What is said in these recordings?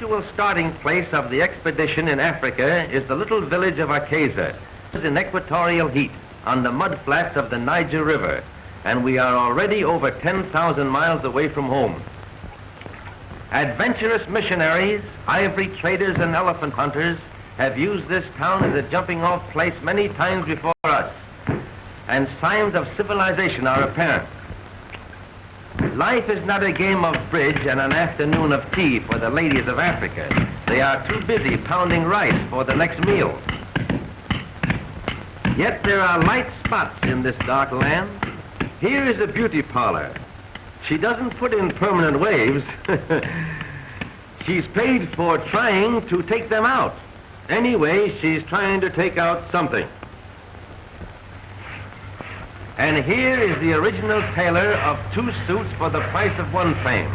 usual starting place of the expedition in Africa is the little village of Akeza. It's in equatorial heat on the mud flats of the Niger River, and we are already over 10,000 miles away from home. Adventurous missionaries, ivory traders, and elephant hunters have used this town as a jumping-off place many times before us, and signs of civilization are apparent. Life is not a game of bridge and an afternoon of tea for the ladies of Africa. They are too busy pounding rice for the next meal. Yet there are light spots in this dark land. Here is a beauty parlor. She doesn't put in permanent waves. She's paid for trying to take them out. Anyway, she's trying to take out something. And here is the original tailor of 2 suits for the price of 1 frame.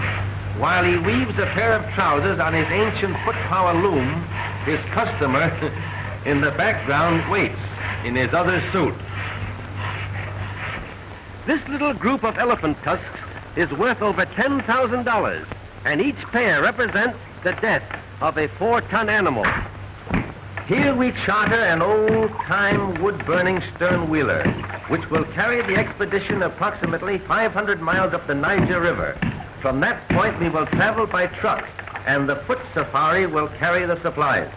While he weaves a pair of trousers on his ancient foot-power loom, his customer in the background waits in his other suit. This little group of elephant tusks is worth over $10,000, and each pair represents the death of a 4-ton animal. Here we charter an old-time wood-burning stern-wheeler, which will carry the expedition approximately 500 miles up the Niger River. From that point, we will travel by truck, and the foot safari will carry the supplies.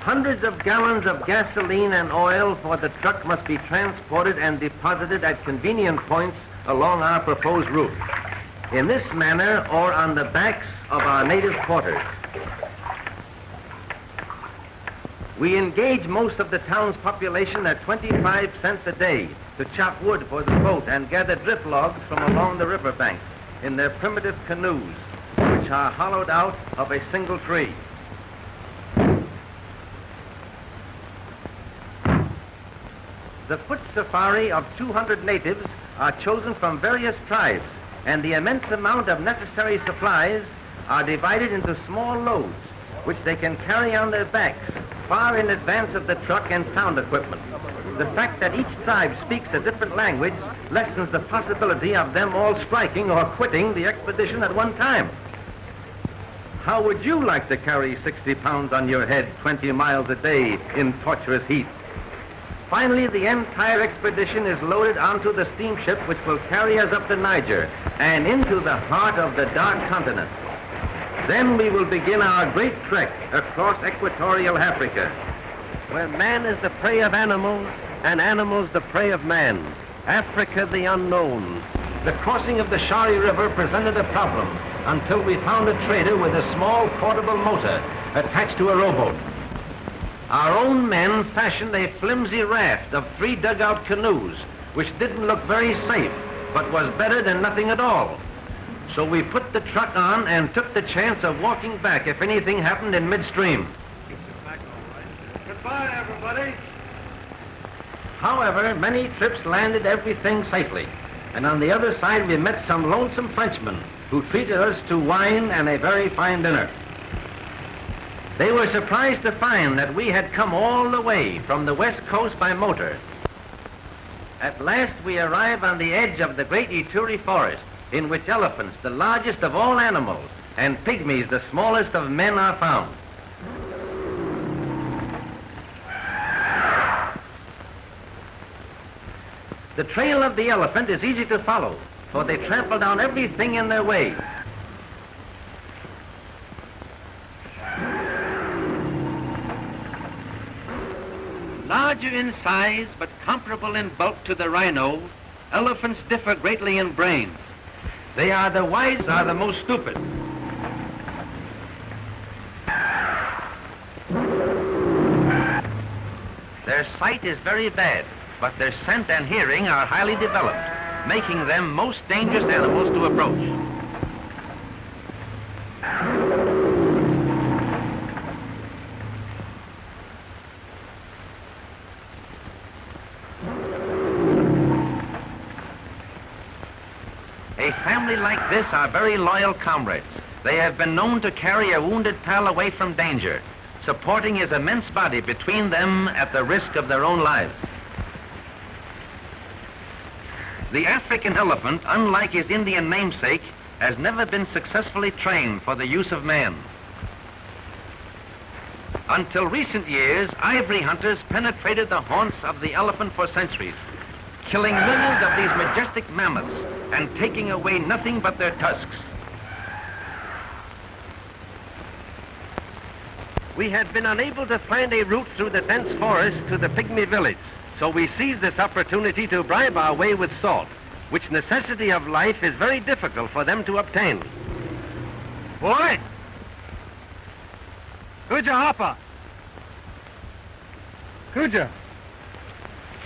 Hundreds of gallons of gasoline and oil for the truck must be transported and deposited at convenient points along our proposed route, in this manner or on the backs of our native quarters. We engage most of the town's population at 25 cents a day to chop wood for the boat and gather drift logs from along the riverbanks in their primitive canoes, which are hollowed out of a single tree. The foot safari of 200 natives are chosen from various tribes, and the immense amount of necessary supplies are divided into small loads, which they can carry on their backs far in advance of the truck and sound equipment. The fact that each tribe speaks a different language lessens the possibility of them all striking or quitting the expedition at one time. How would you like to carry 60 pounds on your head 20 miles a day in torturous heat? Finally, the entire expedition is loaded onto the steamship which will carry us up the Niger and into the heart of the dark continent. Then we will begin our great trek across equatorial Africa, where man is the prey of animals and animals the prey of man. Africa the unknown. The crossing of the Shari River presented a problem until we found a trader with a small portable motor attached to a rowboat. Our own men fashioned a flimsy raft of 3 dugout canoes, which didn't look very safe, but was better than nothing at all. So we put the truck on and took the chance of walking back if anything happened in midstream. Goodbye, everybody. However, many trips landed everything safely, and on the other side we met some lonesome Frenchmen who treated us to wine and a very fine dinner. They were surprised to find that we had come all the way from the west coast by motor. At last we arrive on the edge of the great Ituri forest, in which elephants, the largest of all animals, and pygmies, the smallest of men, are found. The trail of the elephant is easy to follow, for they trample down everything in their way. Larger in size, but comparable in bulk to the rhino, elephants differ greatly in brains. They are the wise, are the most stupid. Their sight is very bad, but their scent and hearing are highly developed, making them most dangerous animals to approach. A family like this are very loyal comrades. They have been known to carry a wounded pal away from danger, supporting his immense body between them at the risk of their own lives. The African elephant, unlike his Indian namesake, has never been successfully trained for the use of man. Until recent years, ivory hunters penetrated the haunts of the elephant for centuries, killing millions of these majestic mammoths and taking away nothing but their tusks. We had been unable to find a route through the dense forest to the pygmy village, so we seized this opportunity to bribe our way with salt, which necessity of life is very difficult for them to obtain. Boy! Kuja hapa! Kuja!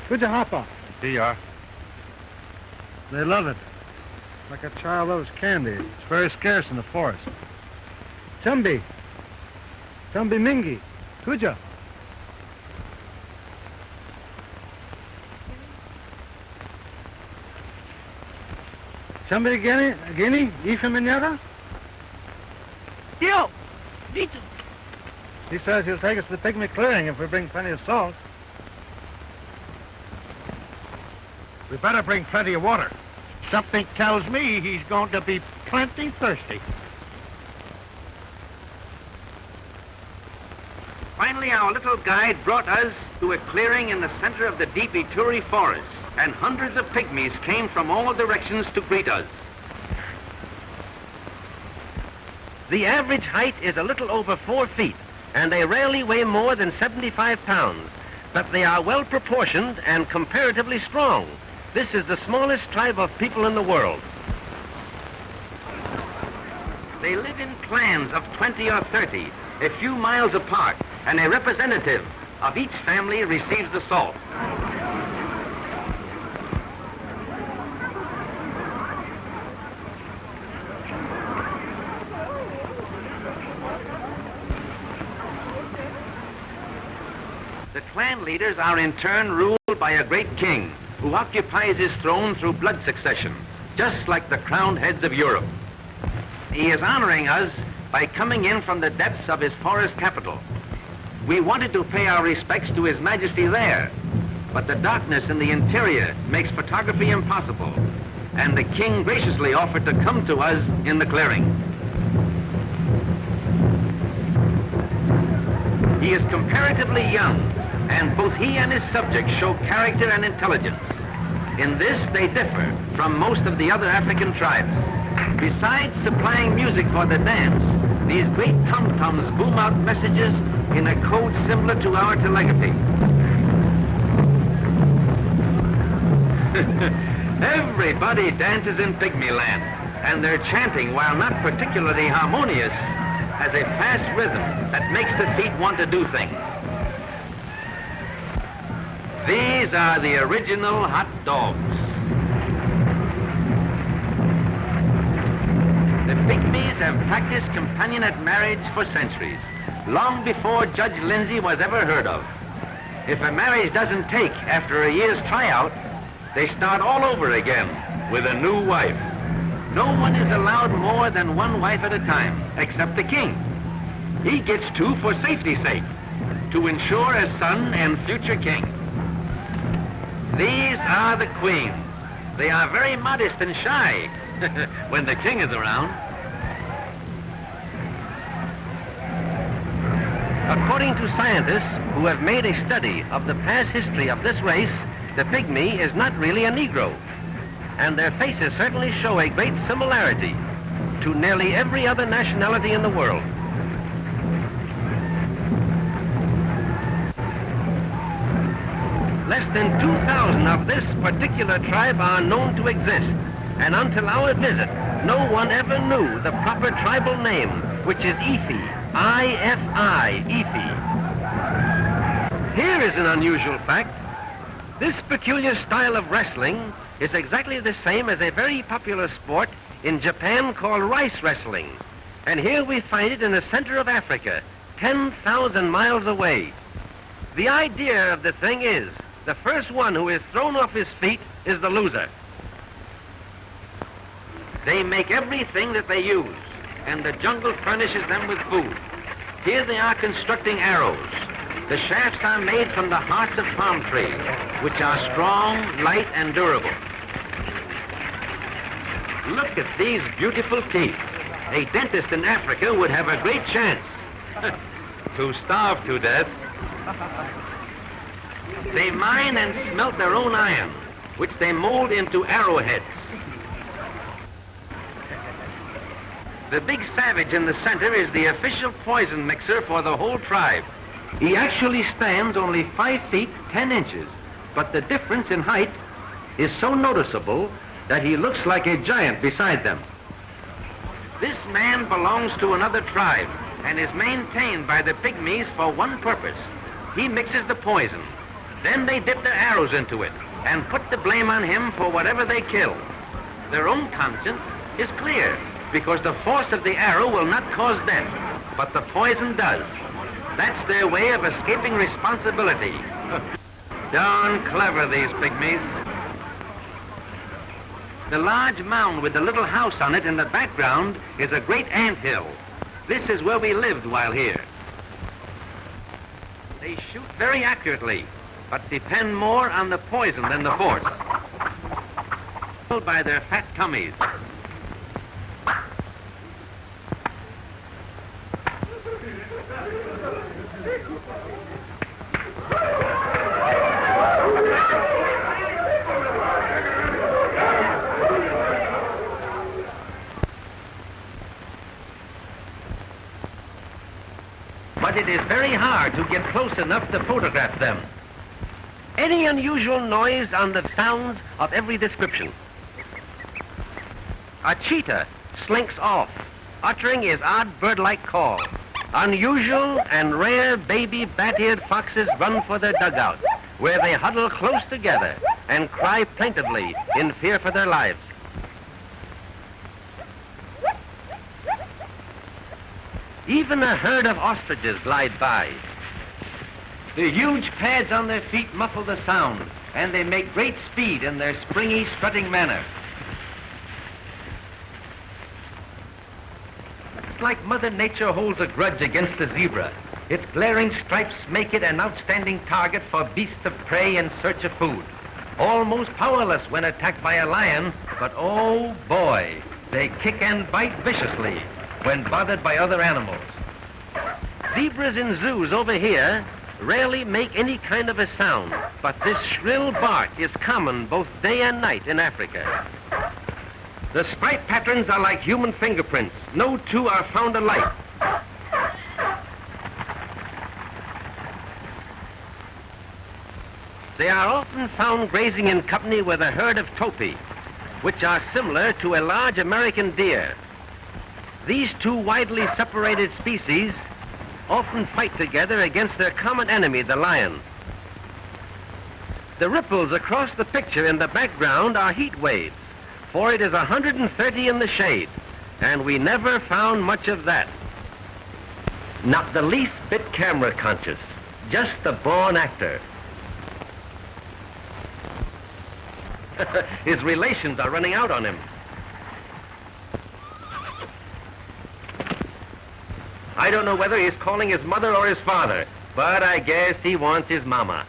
Kuja hapa! Here you are. They love it. Like a child loves candy. It's very scarce in the forest. Chumbi! Chumbi mingi! Kuja! Chumbi guinea? Ifa minyara? Yo! Dito! He says he'll take us to the pygmy clearing if we bring plenty of salt. We better bring plenty of water. Something tells me he's going to be plenty thirsty. Finally, our little guide brought us to a clearing in the center of the deep Ituri forest, and hundreds of pygmies came from all directions to greet us. The average height is a little over 4 feet, and they rarely weigh more than 75 pounds, but they are well proportioned and comparatively strong. This is the smallest tribe of people in the world. They live in clans of 20 or 30, a few miles apart, and a representative of each family receives the salt. The clan leaders are in turn ruled by a great king who occupies his throne through blood succession, just like the crowned heads of Europe. He is honoring us by coming in from the depths of his forest capital. We wanted to pay our respects to His Majesty there, but the darkness in the interior makes photography impossible, and the king graciously offered to come to us in the clearing. He is comparatively young, and both he and his subjects show character and intelligence. In this, they differ from most of the other African tribes. Besides supplying music for the dance, these great tom-toms boom out messages in a code similar to our telegraphy. Everybody dances in Pygmy Land, and their chanting, while not particularly harmonious, has a fast rhythm that makes the feet want to do things. These are the original hot dogs. The Pygmies have practiced companionate marriage for centuries, long before Judge Lindsay was ever heard of. If a marriage doesn't take after a year's tryout, they start all over again with a new wife. No one is allowed more than one wife at a time, except the king. He gets 2 for safety's sake, to ensure a son and future king. These are the queens. They are very modest and shy when the king is around. According to scientists who have made a study of the past history of this race, the pygmy is not really a Negro, and their faces certainly show a great similarity to nearly every other nationality in the world. Less than 2,000 of this particular tribe are known to exist, and until our visit, no one ever knew the proper tribal name, which is Ifi, I-F-I, Ifi. Here is an unusual fact. This peculiar style of wrestling is exactly the same as a very popular sport in Japan called rice wrestling, and here we find it in the center of Africa, 10,000 miles away. The idea of the thing is, the first one who is thrown off his feet is the loser. They make everything that they use, and the jungle furnishes them with food. Here they are constructing arrows. The shafts are made from the hearts of palm trees, which are strong, light, and durable. Look at these beautiful teeth. A dentist in Africa would have a great chance. To starve to death. They mine and smelt their own iron, which they mold into arrowheads. The big savage in the center is the official poison mixer for the whole tribe. He actually stands only 5 feet 10 inches, but the difference in height is so noticeable that he looks like a giant beside them. This man belongs to another tribe and is maintained by the pygmies for one purpose. He mixes the poison. Then they dip their arrows into it and put the blame on him for whatever they kill. Their own conscience is clear because the force of the arrow will not cause death, but the poison does. That's their way of escaping responsibility. Darn clever, these pygmies. The large mound with the little house on it in the background is a great anthill. This is where we lived while here. They shoot very accurately, but depend more on the poison than the force. By their fat tummies. But it is very hard to get close enough to photograph them. Any unusual noise on the sounds of every description. A cheetah slinks off, uttering his odd bird-like call. Unusual and rare baby bat-eared foxes run for their dugout, where they huddle close together and cry plaintively in fear for their lives. Even a herd of ostriches glide by. The huge pads on their feet muffle the sound, and they make great speed in their springy, strutting manner. It's like Mother Nature holds a grudge against the zebra. Its glaring stripes make it an outstanding target for beasts of prey in search of food. Almost powerless when attacked by a lion, but oh boy, they kick and bite viciously when bothered by other animals. Zebras in zoos over here rarely make any kind of a sound, but this shrill bark is common both day and night in Africa. The stripe patterns are like human fingerprints. No two are found alike. They are often found grazing in company with a herd of topi, which are similar to a large American deer. These two widely separated species often fight together against their common enemy, the lion. The ripples across the picture in the background are heat waves, for it is 130 in the shade, and we never found much of that. Not the least bit camera conscious, just a born actor. His relations are running out on him. I don't know whether he's calling his mother or his father, but I guess he wants his mama.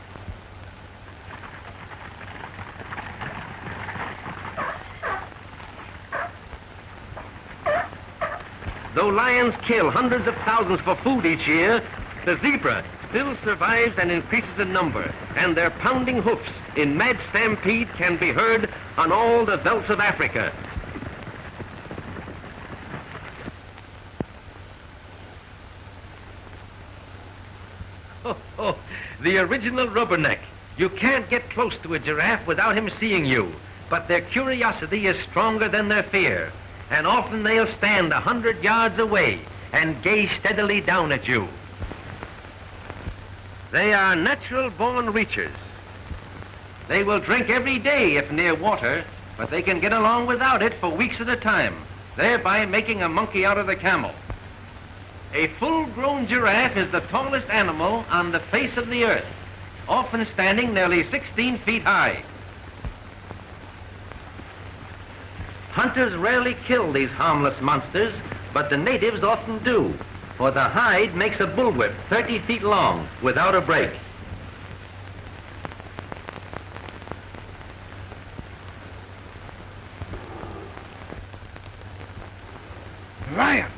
Though lions kill hundreds of thousands for food each year, the zebra still survives and increases in number, and their pounding hoofs in mad stampede can be heard on all the velds of Africa. Oh, the original rubberneck. You can't get close to a giraffe without him seeing you, but their curiosity is stronger than their fear, and often they'll stand 100 yards away and gaze steadily down at you. They are natural-born reachers. They will drink every day if near water, but they can get along without it for weeks at a time, thereby making a monkey out of the camel. A full-grown giraffe is the tallest animal on the face of the earth, often standing nearly 16 feet high. Hunters rarely kill these harmless monsters, but the natives often do, for the hide makes a bullwhip 30 feet long without a break. Lion!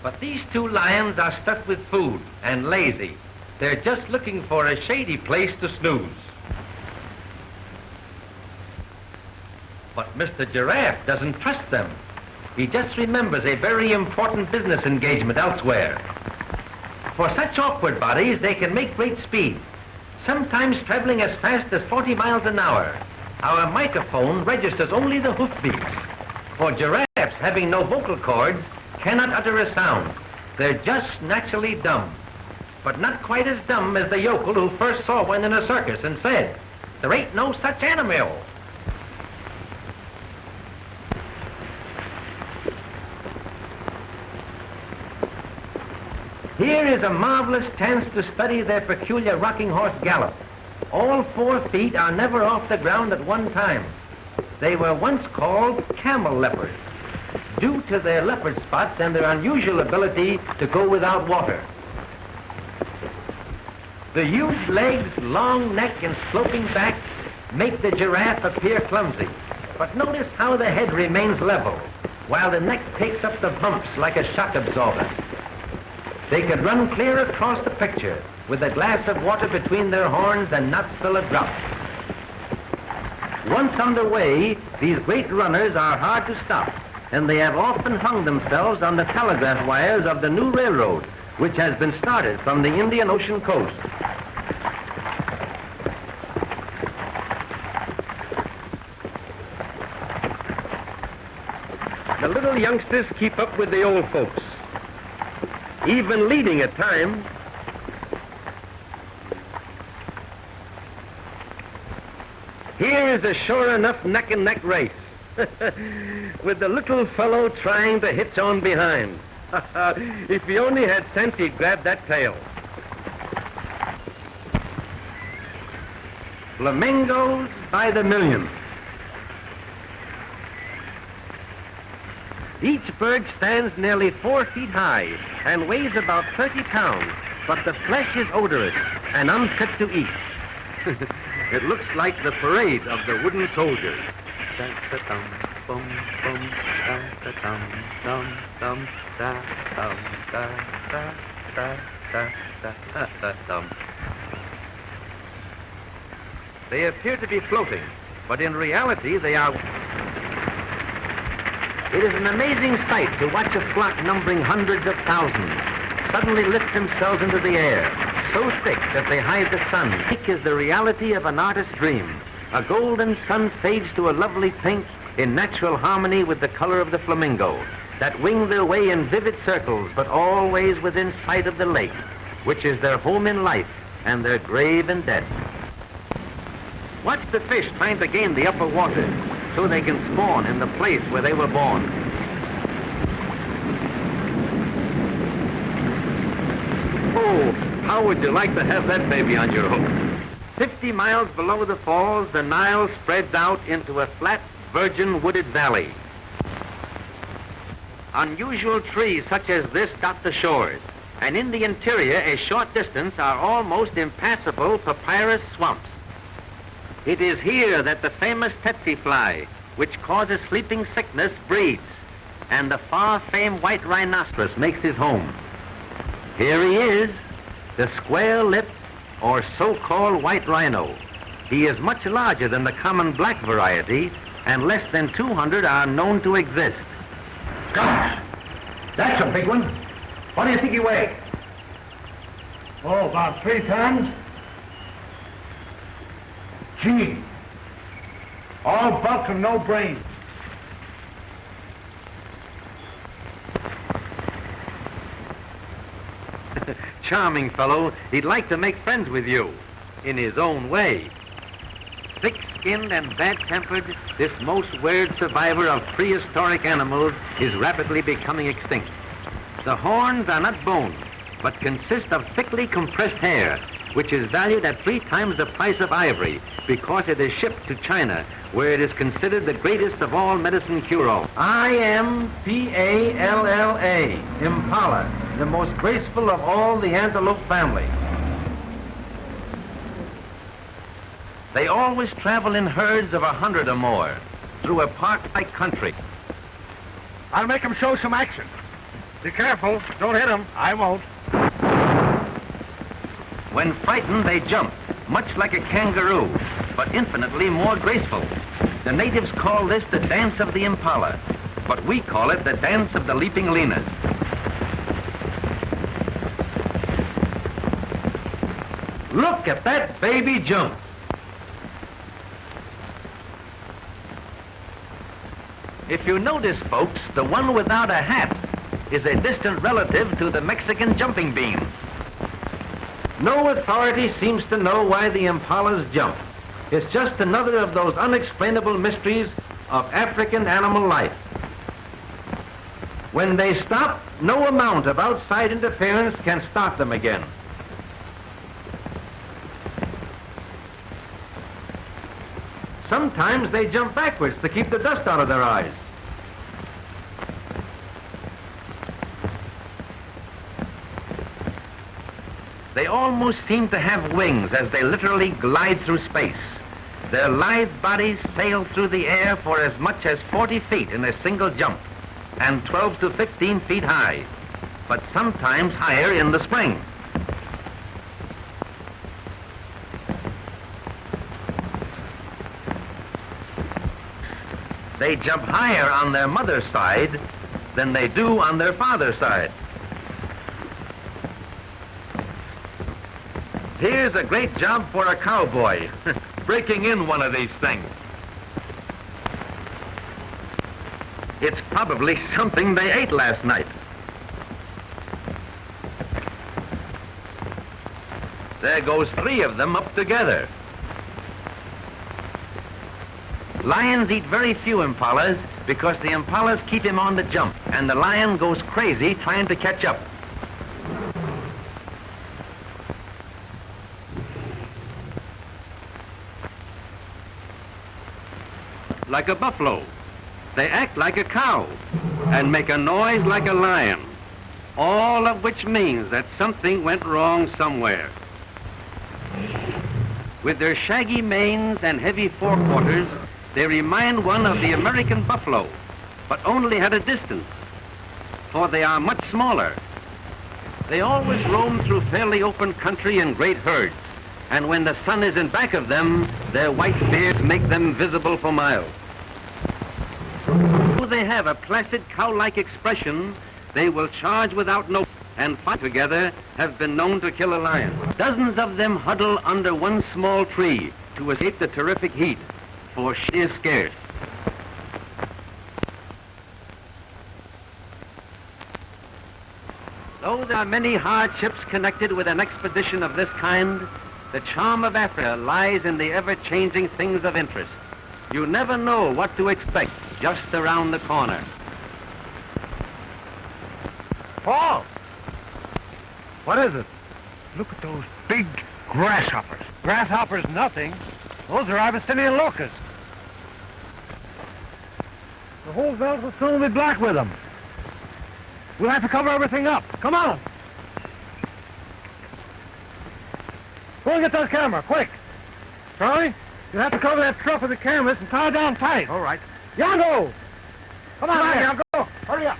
But these two lions are stuffed with food and lazy. They're just looking for a shady place to snooze. But Mr. Giraffe doesn't trust them. He just remembers a very important business engagement elsewhere. For such awkward bodies, they can make great speed, sometimes traveling as fast as 40 miles an hour. Our microphone registers only the hoofbeats. For giraffes, having no vocal cords, cannot utter a sound. They're just naturally dumb. But not quite as dumb as the yokel who first saw one in a circus and said, "There ain't no such animal." Here is a marvelous chance to study their peculiar rocking horse gallop. All 4 feet are never off the ground at one time. They were once called camel leopards, due to their leopard spots and their unusual ability to go without water. The huge legs, long neck, and sloping back make the giraffe appear clumsy. But notice how the head remains level, while the neck takes up the bumps like a shock absorber. They could run clear across the picture with a glass of water between their horns and not spill a drop. Once underway, these great runners are hard to stop, and they have often hung themselves on the telegraph wires of the new railroad, which has been started from the Indian Ocean coast. The little youngsters keep up with the old folks, even leading at times. Here is a sure enough neck-and-neck race, with the little fellow trying to hitch on behind. If he only had sense, he'd grab that tail. Flamingos by the million. Each bird stands nearly 4 feet high and weighs about 30 pounds, but the flesh is odorous and unfit to eat. It looks like the parade of the wooden soldiers. They appear to be floating, but in reality they are... It is an amazing sight to watch a flock numbering hundreds of thousands suddenly lift themselves into the air, so thick that they hide the sun. Thick is the reality of an artist's dream. A golden sun fades to a lovely pink in natural harmony with the color of the flamingo, that wing their way in vivid circles, but always within sight of the lake, which is their home in life and their grave in death. Watch the fish trying to gain the upper water so they can spawn in the place where they were born. Oh, how would you like to have that baby on your hook? 50 miles below the falls, the Nile spreads out into a flat, virgin wooded valley. Unusual trees such as this dot the shores, and in the interior a short distance are almost impassable papyrus swamps. It is here that the famous tsetse fly, which causes sleeping sickness, breeds, and the far-famed white rhinoceros makes his home. Here he is, the square-lipped or so-called white rhino. He is much larger than the common black variety, and less than 200 are known to exist. Gosh, that's a big one. What do you think he weighs? Oh, about 3 tons. Gee, all bulk and no brains. Charming fellow. He'd like to make friends with you, in his own way. Thick-skinned and bad-tempered, this most weird survivor of prehistoric animals is rapidly becoming extinct. The horns are not bone, but consist of thickly compressed hair, which is valued at 3 times the price of ivory because it is shipped to China, where it is considered the greatest of all medicine cure-all. Impala, Impala, the most graceful of all the antelope family. They always travel in herds of 100 or more through a park-like country. I'll make him show some action. Be careful. Don't hit him. I won't. When frightened, they jump, much like a kangaroo, but infinitely more graceful. The natives call this the dance of the impala, but we call it the dance of the leaping lena. Look at that baby jump. If you notice, folks, the one without a hat is a distant relative to the Mexican jumping bean. No authority seems to know why the impalas jump. It's just another of those unexplainable mysteries of African animal life. When they stop, no amount of outside interference can stop them again. Sometimes they jump backwards to keep the dust out of their eyes. They almost seem to have wings as they literally glide through space. Their lithe bodies sail through the air for as much as 40 feet in a single jump, and 12 to 15 feet high, but sometimes higher in the spring. They jump higher on their mother's side than they do on their father's side. Here's a great job for a cowboy, breaking in one of these things. It's probably something they ate last night. There goes 3 of them up together. Lions eat very few impalas because the impalas keep him on the jump, and the lion goes crazy trying to catch up. Like a buffalo, they act like a cow and make a noise like a lion, all of which means that something went wrong somewhere. With their shaggy manes and heavy forequarters, they remind one of the American buffalo, but only at a distance, for they are much smaller. They always roam through fairly open country in great herds, and when the sun is in back of them, their white beards make them visible for miles. Though they have a placid cow-like expression, they will charge without notice, and fight together have been known to kill a lion. Dozens of them huddle under one small tree to escape the terrific heat, for shade is scarce. Though there are many hardships connected with an expedition of this kind, the charm of Africa lies in the ever-changing things of interest. You never know what to expect just around the corner. Paul! What is it? Look at those big grasshoppers. Grasshoppers, nothing. Those are Abyssinian locusts. The whole belt will soon be black with them. We'll have to cover everything up. Come on. Go and get that camera, quick. Charlie, you'll have to cover that truck with the cameras and tie it down tight. All right. Yango! Come on, Yango. Hurry up.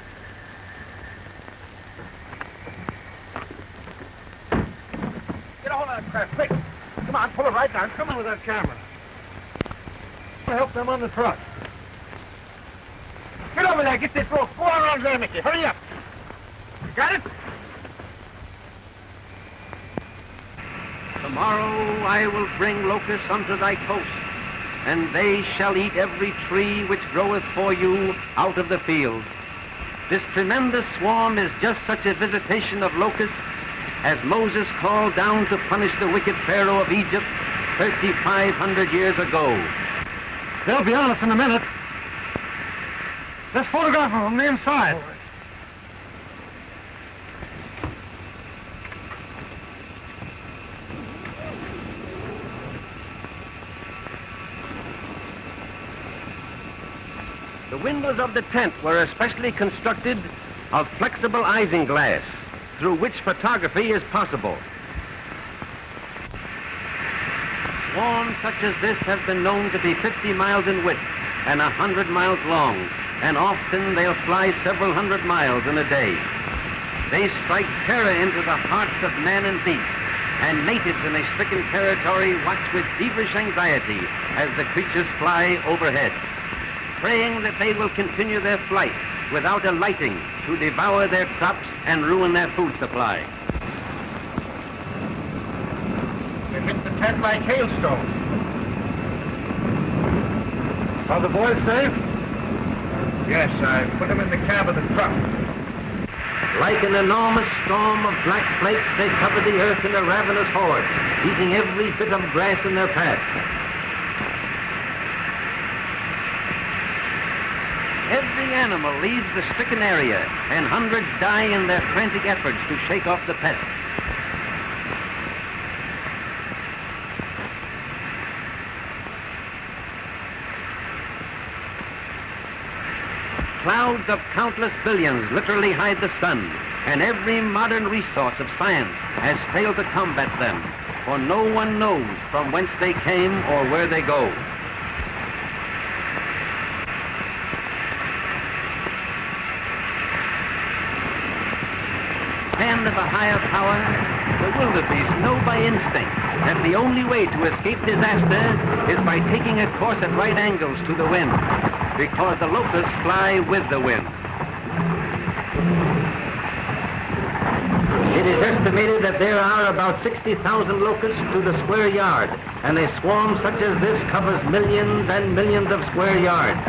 Get a hold of that crap, quick. Come on, pull it right down. Come on with that camera. I'll help them on the truck. Get over there, get this rope. Go on around there, Mickey. Hurry up. You got it? Tomorrow I will bring locusts unto thy coast, and they shall eat every tree which groweth for you out of the field. This tremendous swarm is just such a visitation of locusts as Moses called down to punish the wicked Pharaoh of Egypt 3,500 years ago. They'll be on us in a minute. Let's photograph them from the inside. All right. The windows of the tent were especially constructed of flexible isinglass, through which photography is possible. Swarms such as this have been known to be 50 miles in width and 100 miles long, and often they'll fly several hundred miles in a day. They strike terror into the hearts of man and beast, and natives in a stricken territory watch with feverish anxiety as the creatures fly overhead, praying that they will continue their flight without alighting to devour their crops and ruin their food supply. We hit the tent like hailstones. Are the boys safe? Yes, I put them in the cab of the truck. Like an enormous storm of black flakes, they cover the earth in a ravenous horde, eating every bit of grass in their path. Every animal leaves the stricken area, and hundreds die in their frantic efforts to shake off the pest. Clouds of countless billions literally hide the sun, and every modern resource of science has failed to combat them, for no one knows from whence they came or where they go. Hand of a higher power, the wildebeest know by instinct that the only way to escape disaster is by taking a course at right angles to the wind, because the locusts fly with the wind. It is estimated that there are about 60,000 locusts to the square yard, and a swarm such as this covers millions and millions of square yards.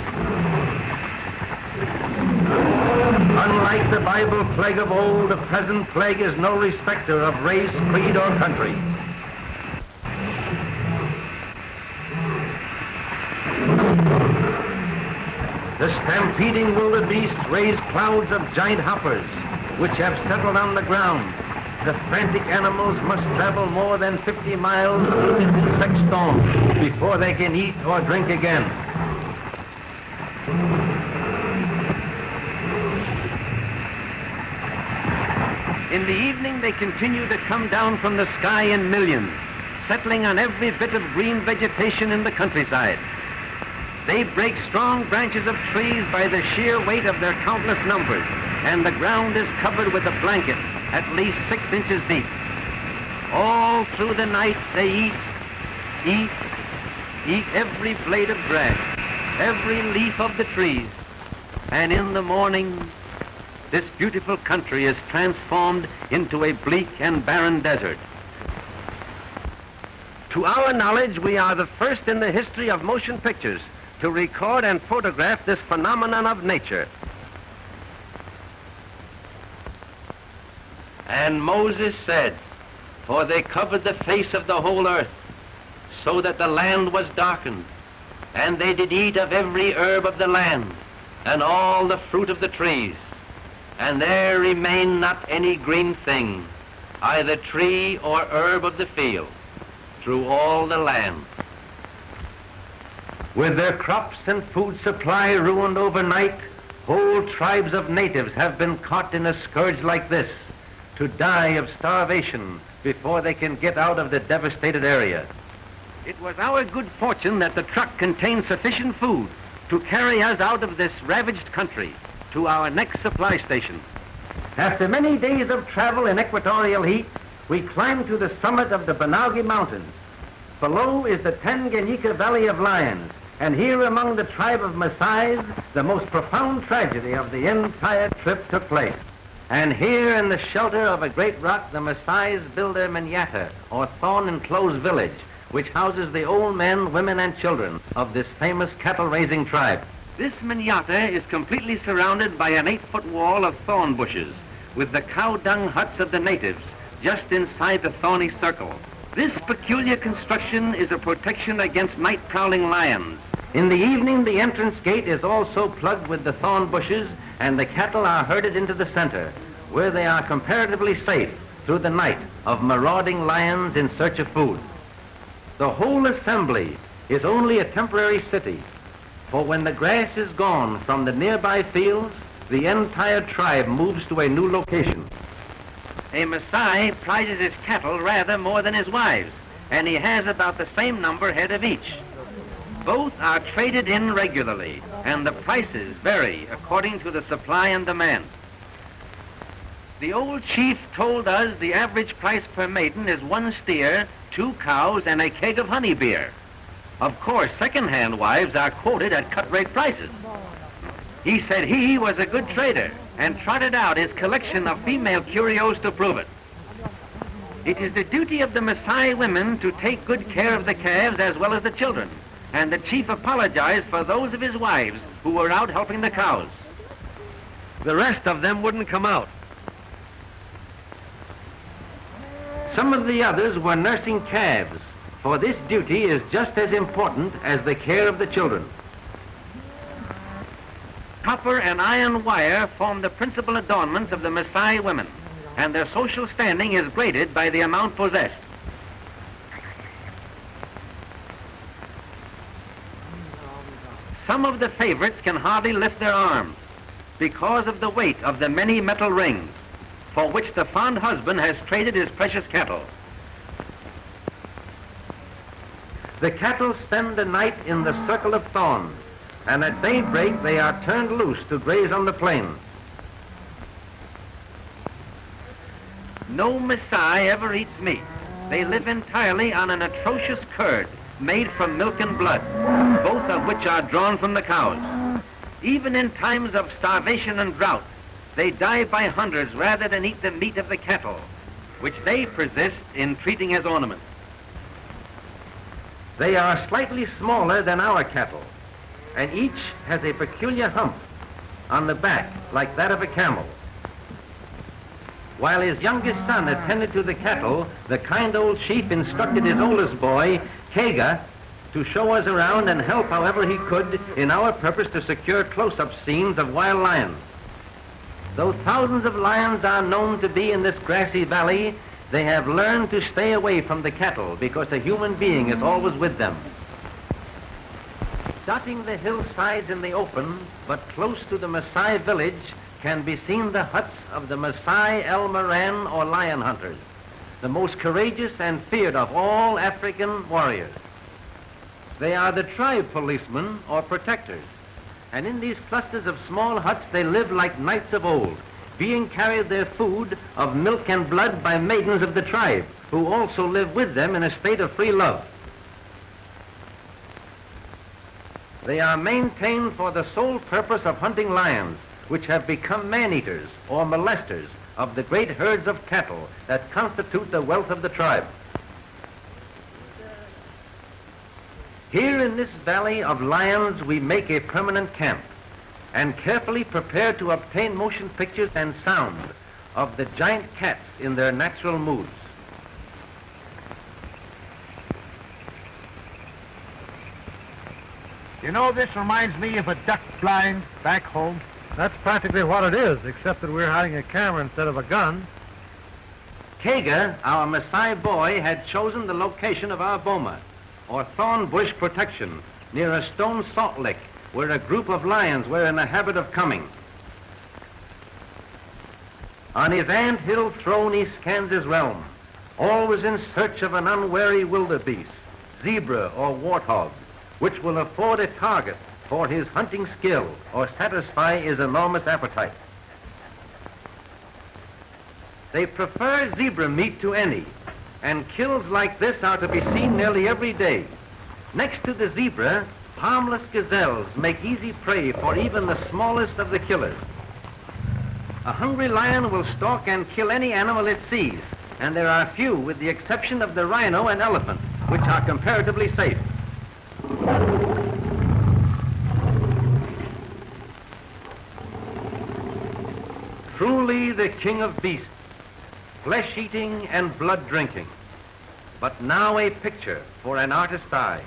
Unlike the Bible plague of old, the present plague is no respecter of race, creed, or country. The stampeding wildebeests raise clouds of giant hoppers, which have settled on the ground. The frantic animals must travel more than 50 miles through this insect storm before they can eat or drink again. In the evening, they continue to come down from the sky in millions, settling on every bit of green vegetation in the countryside. They break strong branches of trees by the sheer weight of their countless numbers, and the ground is covered with a blanket at least 6 inches deep. All through the night, they eat every blade of grass, every leaf of the trees, and in the morning, this beautiful country is transformed into a bleak and barren desert. To our knowledge, we are the first in the history of motion pictures to record and photograph this phenomenon of nature. And Moses said, "For they covered the face of the whole earth, so that the land was darkened, and they did eat of every herb of the land, and all the fruit of the trees. And there remained not any green thing, either tree or herb of the field, through all the land." With their crops and food supply ruined overnight, whole tribes of natives have been caught in a scourge like this, to die of starvation before they can get out of the devastated area. It was our good fortune that the truck contained sufficient food to carry us out of this ravaged country to our next supply station. After many days of travel in equatorial heat, we climbed to the summit of the Banaugi Mountains. Below is the Tanganyika Valley of Lions, and here among the tribe of Maasais, the most profound tragedy of the entire trip took place. And here in the shelter of a great rock, the Maasais build their manyatta, or thorn-enclosed village, which houses the old men, women, and children of this famous cattle-raising tribe. This manyatta is completely surrounded by an 8-foot wall of thorn bushes, with the cow-dung huts of the natives just inside the thorny circle. This peculiar construction is a protection against night-prowling lions. In the evening, the entrance gate is also plugged with the thorn bushes, and the cattle are herded into the center, where they are comparatively safe through the night of marauding lions in search of food. The whole assembly is only a temporary city, for when the grass is gone from the nearby fields, the entire tribe moves to a new location. A Maasai prizes his cattle rather more than his wives, and he has about the same number head of each. Both are traded in regularly, and the prices vary according to the supply and demand. The old chief told us the average price per maiden is 1 steer, 2 cows, and a keg of honey beer. Of course, second-hand wives are quoted at cut-rate prices. He said he was a good trader and trotted out his collection of female curios to prove it. It is the duty of the Maasai women to take good care of the calves as well as the children, and the chief apologized for those of his wives who were out helping the cows. The rest of them wouldn't come out. Some of the others were nursing calves, for this duty is just as important as the care of the children. Copper and iron wire form the principal adornments of the Maasai women, and their social standing is graded by the amount possessed. Some of the favorites can hardly lift their arms because of the weight of the many metal rings for which the fond husband has traded his precious cattle. The cattle spend the night in the circle of thorns, and at daybreak they are turned loose to graze on the plain. No Maasai ever eats meat. They live entirely on an atrocious curd made from milk and blood, both of which are drawn from the cows. Even in times of starvation and drought, they die by hundreds rather than eat the meat of the cattle, which they persist in treating as ornaments. They are slightly smaller than our cattle, and each has a peculiar hump on the back like that of a camel. While his youngest son attended to the cattle, the kind old chief instructed his oldest boy, Kega, to show us around and help however he could in our purpose to secure close-up scenes of wild lions. Though thousands of lions are known to be in this grassy valley, they have learned to stay away from the cattle because a human being is always with them. Dotting the hillsides in the open, but close to the Maasai village, can be seen the huts of the Maasai El Moran or lion hunters, the most courageous and feared of all African warriors. They are the tribe policemen or protectors, and in these clusters of small huts they live like knights of old, being carried their food of milk and blood by maidens of the tribe, who also live with them in a state of free love. They are maintained for the sole purpose of hunting lions, which have become man-eaters or molesters of the great herds of cattle that constitute the wealth of the tribe. Here in this valley of lions we make a permanent camp and carefully prepare to obtain motion pictures and sound of the giant cats in their natural moods. You know, this reminds me of a duck blind back home. That's practically what it is, except that we're hiding a camera instead of a gun. Kega, our Maasai boy, had chosen the location of our boma, or thorn bush protection, near a stone salt lick where a group of lions were in the habit of coming. On his ant-hill throne he scans his realm, always in search of an unwary wildebeest, zebra or warthog, which will afford a target for his hunting skill or satisfy his enormous appetite. They prefer zebra meat to any, and kills like this are to be seen nearly every day. Next to the zebra, harmless gazelles make easy prey for even the smallest of the killers. A hungry lion will stalk and kill any animal it sees, and there are few, with the exception of the rhino and elephant, which are comparatively safe. Truly the king of beasts, flesh-eating and blood-drinking, but now a picture for an artist's eye.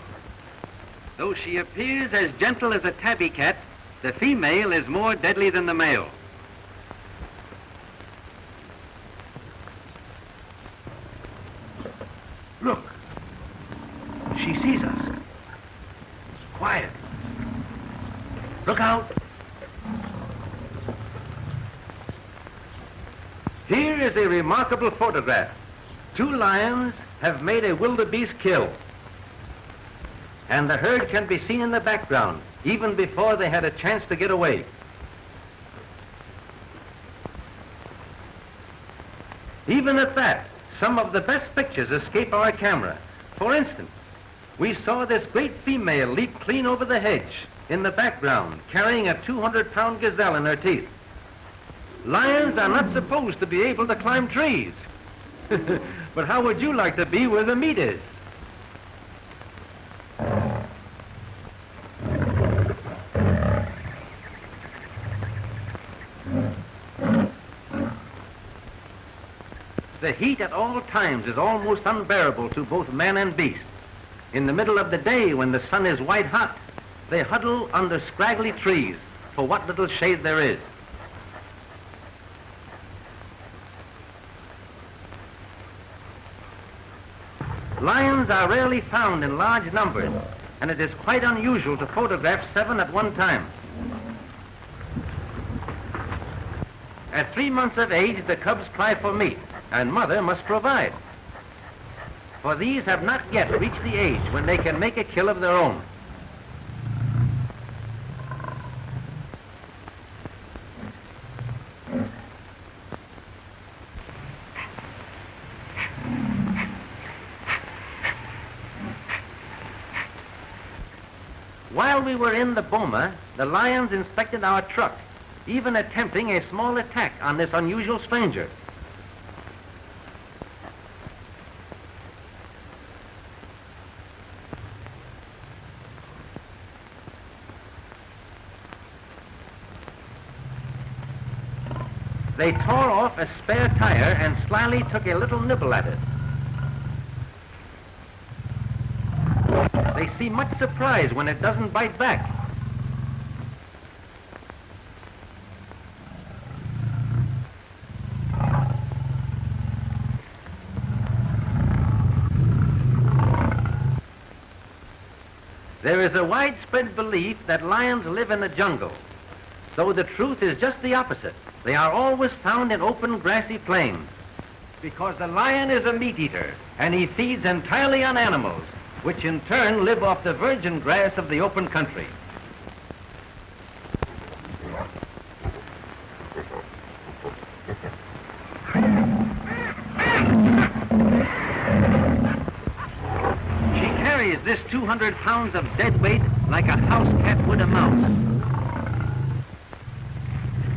Though she appears as gentle as a tabby cat, the female is more deadly than the male. Look, she sees us. Quiet. Look out. Here is a remarkable photograph. 2 lions have made a wildebeest kill, and the herd can be seen in the background, even before they had a chance to get away. Even at that, some of the best pictures escape our camera. For instance, we saw this great female leap clean over the hedge in the background, carrying a 200-pound gazelle in her teeth. Lions are not supposed to be able to climb trees. But how would you like to be where the meat is? The heat at all times is almost unbearable to both man and beast. In the middle of the day, when the sun is white hot, they huddle under scraggly trees for what little shade there is. Lions are rarely found in large numbers, and it is quite unusual to photograph 7 at one time. At 3 months of age, the cubs cry for meat, and mother must provide. For these have not yet reached the age when they can make a kill of their own. While we were in the boma, the lions inspected our truck, even attempting a small attack on this unusual stranger. They tore off a spare tire and slyly took a little nibble at it. They seem much surprised when it doesn't bite back. There is a widespread belief that lions live in the jungle, though the truth is just the opposite. They are always found in open grassy plains, because the lion is a meat eater, and he feeds entirely on animals, which in turn live off the virgin grass of the open country. She carries this 200 pounds of dead weight like a house cat would a mouse.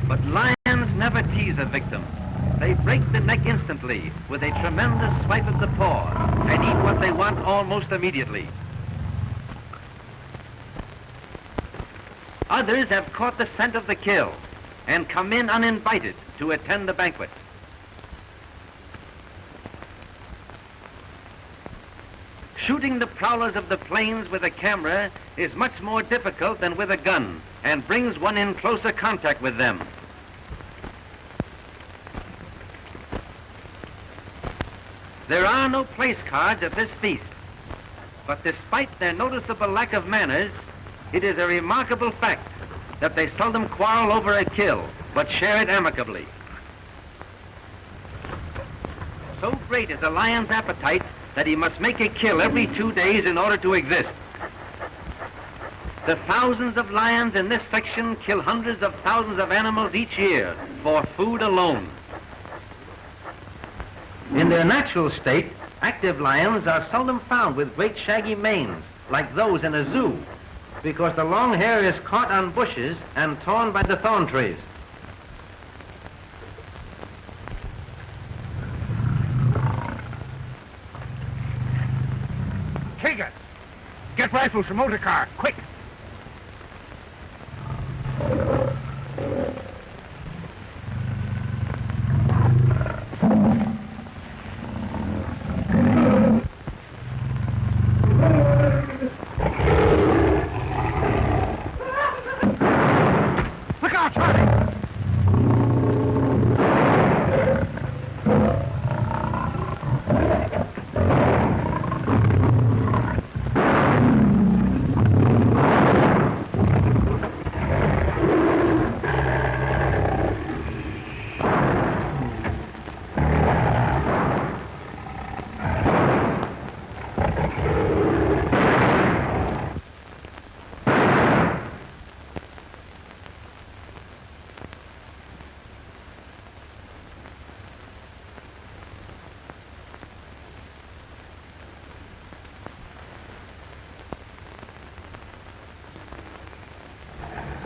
But lions never tease a victim. They break the neck instantly with a tremendous swipe of the paw and eat what they want almost immediately. Others have caught the scent of the kill and come in uninvited to attend the banquet. Shooting the prowlers of the plains with a camera is much more difficult than with a gun and brings one in closer contact with them. There are no place cards at this feast, but despite their noticeable lack of manners, it is a remarkable fact that they seldom quarrel over a kill, but share it amicably. So great is a lion's appetite that he must make a kill every 2 days in order to exist. The thousands of lions in this section kill hundreds of thousands of animals each year for food alone. In their natural state, active lions are seldom found with great shaggy manes, like those in a zoo, because the long hair is caught on bushes and torn by the thorn trees. Take it. Get rifles from motor car, quick.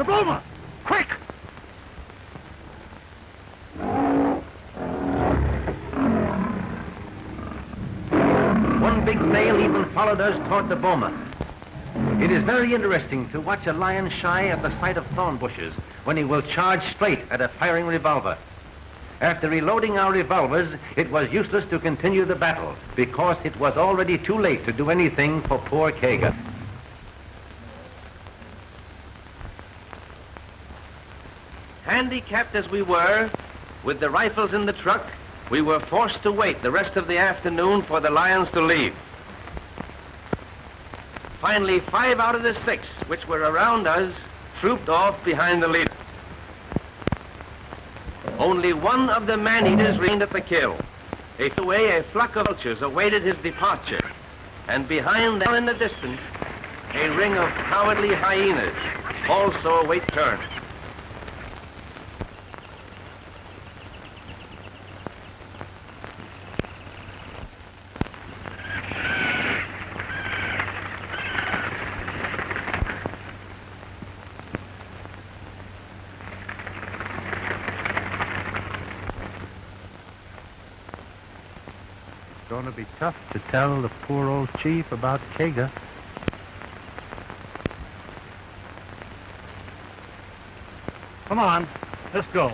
The boma! Quick! One big male even followed us toward the boma. It is very interesting to watch a lion shy at the sight of thorn bushes when he will charge straight at a firing revolver. After reloading our revolvers, it was useless to continue the battle because it was already too late to do anything for poor Kaga. Handicapped as we were, with the rifles in the truck, we were forced to wait the rest of the afternoon for the lions to leave. Finally, 5 out of the 6 which were around us trooped off behind the leader. Only one of the man-eaters remained at the kill. A flock of vultures awaited his departure, and behind them in the distance, a ring of cowardly hyenas also await turn. It's going to be tough to tell the poor old chief about Kaga. Come on, let's go.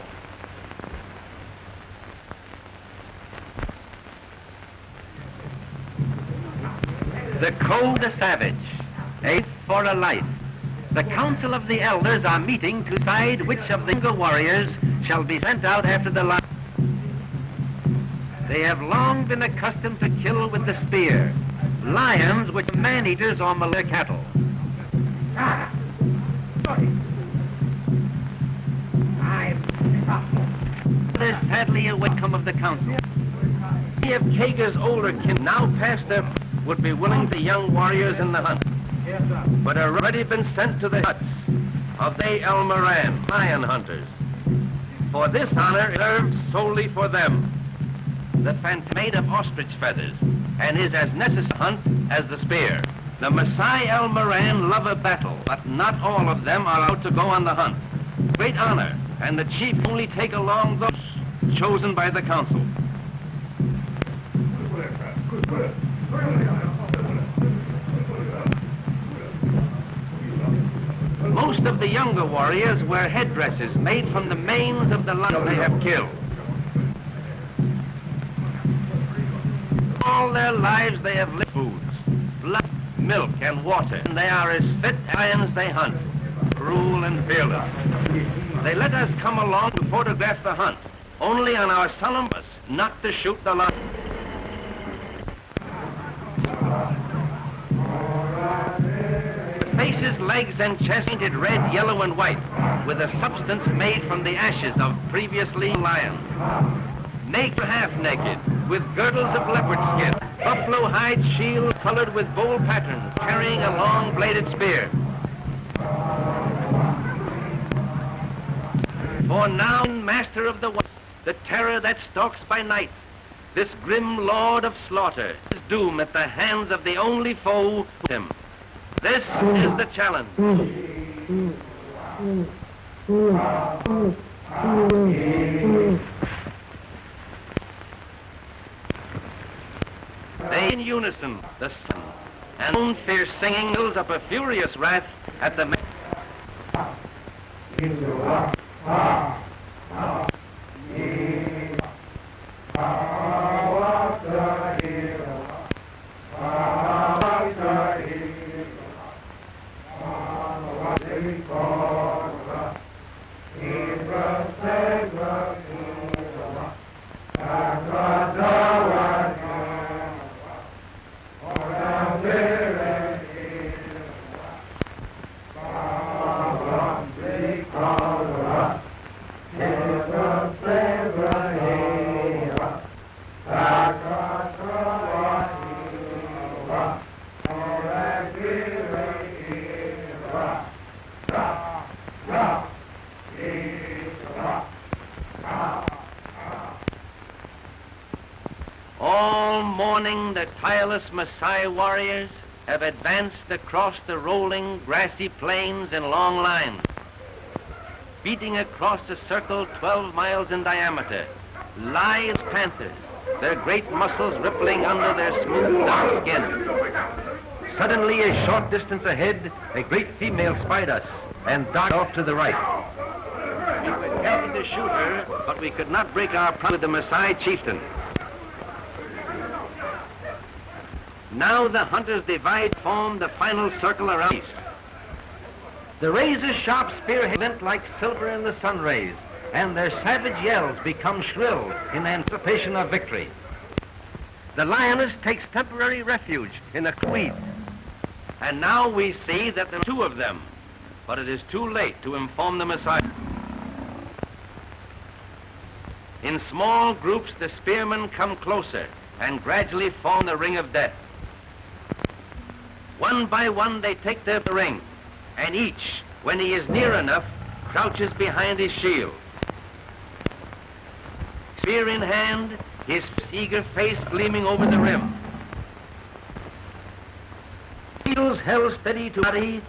The code of savage, a for a life. The council of the elders are meeting to decide which of the younger warriors shall be sent out after the lion. They have long been accustomed to kill with the spear, lions which are man-eaters or Malay cattle. There's sadly a outcome of the council. Many of Kaga's older kin now past their would be willing to young warriors in the hunt, but have already been sent to the huts of the El Moran, lion hunters. For this honor is reserved solely for them. The phantom made of ostrich feathers and is as necessary to hunt as the spear. The Maasai El Moran love a battle, but not all of them are out to go on the hunt. Great honor, and the chief only take along those chosen by the council. Most of the younger warriors wear headdresses made from the manes of the lion they have killed. All their lives they have lived foods, blood, milk, and water, and they are as fit as lions they hunt, cruel and fearless. They let us come along to photograph the hunt, only on our solemn promise not to shoot the lion. The faces, legs, and chest painted red, yellow, and white, with a substance made from the ashes of previously lions. Naked or half naked, with girdles of leopard skin, buffalo hide shields colored with bold patterns, carrying a long bladed spear. For now, master of the wild, the terror that stalks by night, this grim lord of slaughter, his doom at the hands of the only foe with him. This is the challenge. They in unison, the sun, and moon fierce singing builds up a furious wrath at the All morning the tireless Maasai warriors have advanced across the rolling grassy plains in long lines. beating across a circle 12 miles in diameter, lie as panthers, their great muscles rippling under their smooth, dark skin. Suddenly, a short distance ahead, a great female spied us and darted off to the right. We were happy to shoot her, but we could not break our promise with the Maasai chieftain. Now the hunters divide, form the final circle around east. The razor-sharp spearheads glint like silver in the sun rays, and their savage yells become shrill in anticipation of victory. The lioness takes temporary refuge in the weeds, and now we see that there are two of them, but it is too late to inform the Maasai. In small groups, the spearmen come closer and gradually form the ring of death. One by one, they take their ring, and each, when he is near enough, crouches behind his shield. Spear in hand, his eager face gleaming over the rim. Shields held steady to body,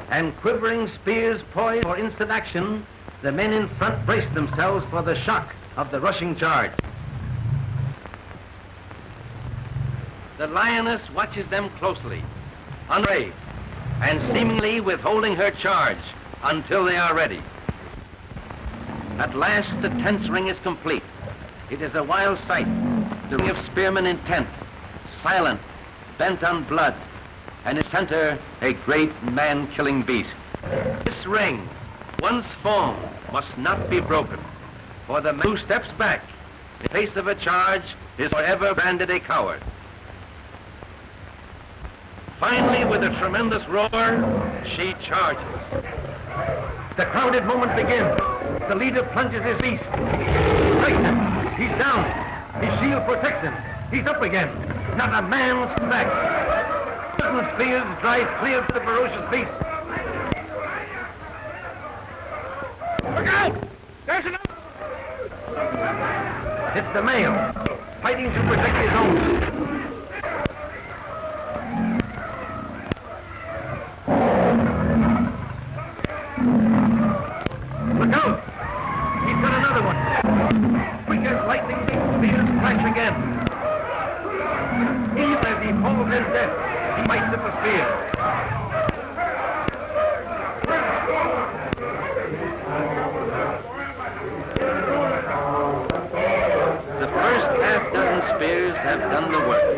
and quivering spears poised for instant action, the men in front brace themselves for the shock of the rushing charge. The lioness watches them closely, unafraid, and seemingly withholding her charge until they are ready. At last, the tense ring is complete. It is a wild sight, the ring of spearmen intent, silent, bent on blood, and in center, a great man-killing beast. This ring, once formed, must not be broken, for the man who steps back in face of a charge is forever branded a coward. Finally, with a tremendous roar, she charges. The crowded moment begins. The leader plunges his beast. Strikes him. He's down. His shield protects him. He's up again. Not a man's back. Sudden spears drive clear to the ferocious beast. Look out! There's another! It's the male, fighting to protect his own. Look out! He's got another one. Quick as lightning, the spears flash again. Even as he falls in death, he bites at the spear. The first half-dozen spears have done the work,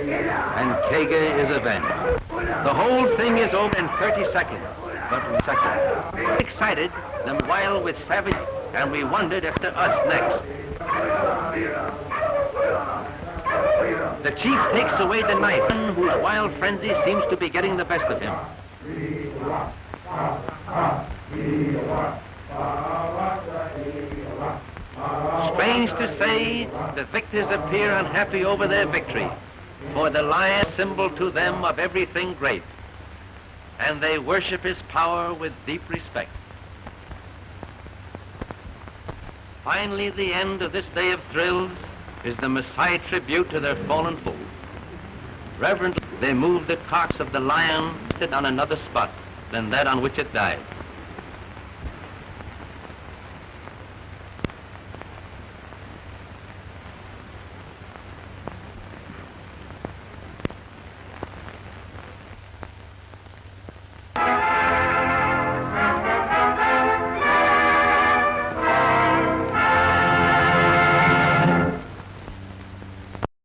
and Kaga is avenged. The whole thing is over in 30 seconds, but 1 second. Excited, them wild with savage, and we wondered if to us next. The chief takes away the knife, whose wild frenzy seems to be getting the best of him. Strange to say, the victors appear unhappy over their victory, for the lion is a symbol to them of everything great, and they worship his power with deep respect. Finally, the end of this day of thrills is the Maasai tribute to their fallen foe. Reverently, they move the carcass of the lion on another spot than that on which it died.